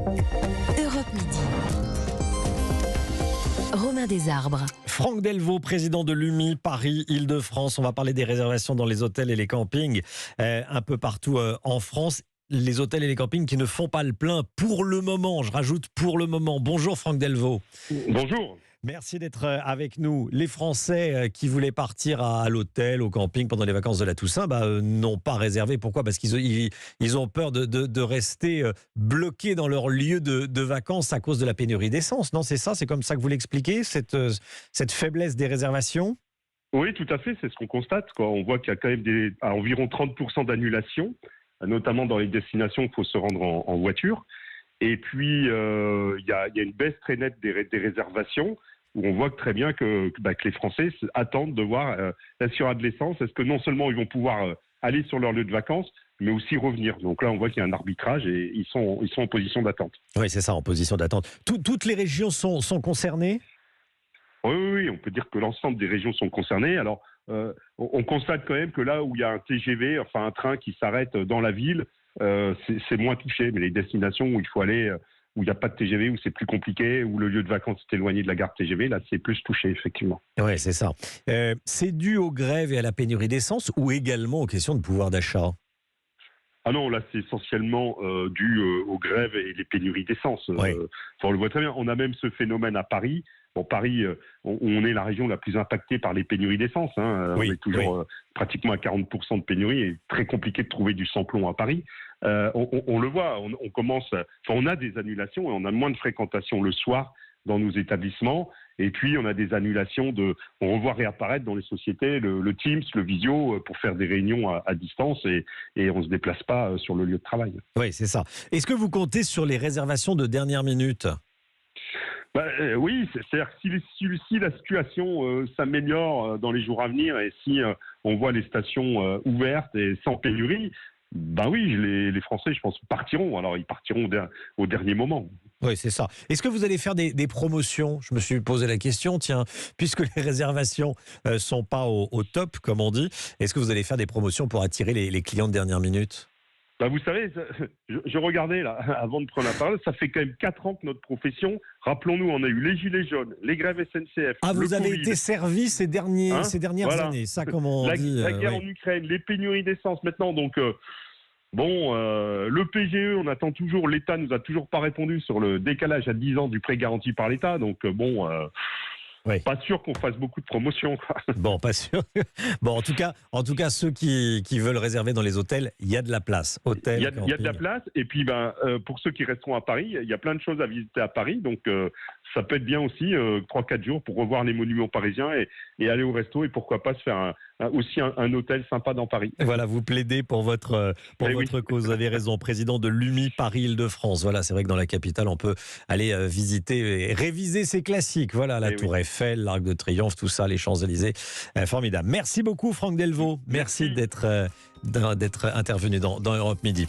Europe Midi. Romain Desarbres. Franck Delvaux, président de l'UMI Paris-Île-de-France. On va parler des réservations dans les hôtels et les campings un peu partout en France. Les hôtels et les campings qui ne font pas le plein pour le moment. Je rajoute pour le moment. Bonjour Franck Delvaux. Bonjour. Merci d'être avec nous. Les Français qui voulaient partir à l'hôtel, au camping pendant les vacances de la Toussaint, n'ont pas réservé. Pourquoi ? Parce qu'ils ont peur de rester bloqués dans leur lieu de vacances à cause de la pénurie d'essence. Non, c'est ça ? C'est comme ça que vous l'expliquez, cette faiblesse des réservations ? Oui, tout à fait, c'est ce qu'on constate, quoi. On voit qu'il y a quand même environ 30% d'annulations, notamment dans les destinations où il faut se rendre en voiture. Et puis, il y a une baisse très nette des réservations, où on voit très bien que les Français attendent de voir est-ce qu'il y aura de l'essence, est-ce que non seulement ils vont pouvoir aller sur leur lieu de vacances, mais aussi revenir. Donc là, on voit qu'il y a un arbitrage et ils sont en position d'attente. Oui, c'est ça, en position d'attente. Toutes les régions sont concernées ? Oui, on peut dire que l'ensemble des régions sont concernées. Alors, on constate quand même que là où il y a un TGV, enfin un train qui s'arrête dans la ville, c'est moins touché. Mais les destinations où il faut aller, où il n'y a pas de TGV, où c'est plus compliqué, où le lieu de vacances est éloigné de la gare TGV, là c'est plus touché, effectivement. Oui, c'est ça. C'est dû aux grèves et à la pénurie d'essence ou également aux questions de pouvoir d'achat ? Ah non, là c'est essentiellement dû aux grèves et les pénuries d'essence. Oui. On le voit très bien. On a même ce phénomène à Paris. Bon, Paris, on est la région la plus impactée par les pénuries d'essence. Oui, on est toujours pratiquement à 40% de pénurie et très compliqué de trouver du sans-plomb à Paris. On le voit, on a des annulations et on a moins de fréquentation le soir dans nos établissements. Et puis, on a des annulations on revoit réapparaître dans les sociétés le Teams, le Visio pour faire des réunions à distance et on ne se déplace pas sur le lieu de travail. Oui, c'est ça. Est-ce que vous comptez sur les réservations de dernière minute ? Oui, c'est-à-dire que si la situation s'améliore dans les jours à venir et si on voit les stations ouvertes et sans pénurie, oui, les Français, je pense, partiront. Alors, ils partiront au dernier moment. Oui, c'est ça. Est-ce que vous allez faire des promotions ? Je me suis posé la question, tiens, puisque les réservations ne sont pas au top, comme on dit, est-ce que vous allez faire des promotions pour attirer les clients de dernière minute ? Vous savez, je regardais là, avant de prendre la parole, ça fait quand même 4 ans que notre profession, rappelons-nous, on a eu les gilets jaunes, les grèves SNCF. Ah, vous avez Covid. été servi ces dernières années, ça comme on dit. La guerre en Ukraine, les pénuries d'essence maintenant, donc le PGE, on attend toujours, l'État nous a toujours pas répondu sur le décalage à 10 ans du prêt garanti par l'État, donc Oui. pas sûr qu'on fasse beaucoup de promotions. Bon, pas sûr. Bon, en tout cas, ceux qui veulent réserver dans les hôtels, il y a de la place. Il y a de la place. Et puis, pour ceux qui resteront à Paris, il y a plein de choses à visiter à Paris. Donc, ça peut être bien aussi 3-4 jours pour revoir les monuments parisiens et aller au resto et pourquoi pas se faire aussi un hôtel sympa dans Paris. Voilà, vous plaidez pour votre cause. Vous avez raison, président de l'UMI Paris-Île-de-France. Voilà, c'est vrai que dans la capitale, on peut aller visiter et réviser ses classiques. Voilà, la Tour Eiffel, l'Arc de Triomphe, tout ça, les Champs-Élysées. Formidable. Merci beaucoup, Franck Delvaux. Merci d'être intervenu dans Europe Midi.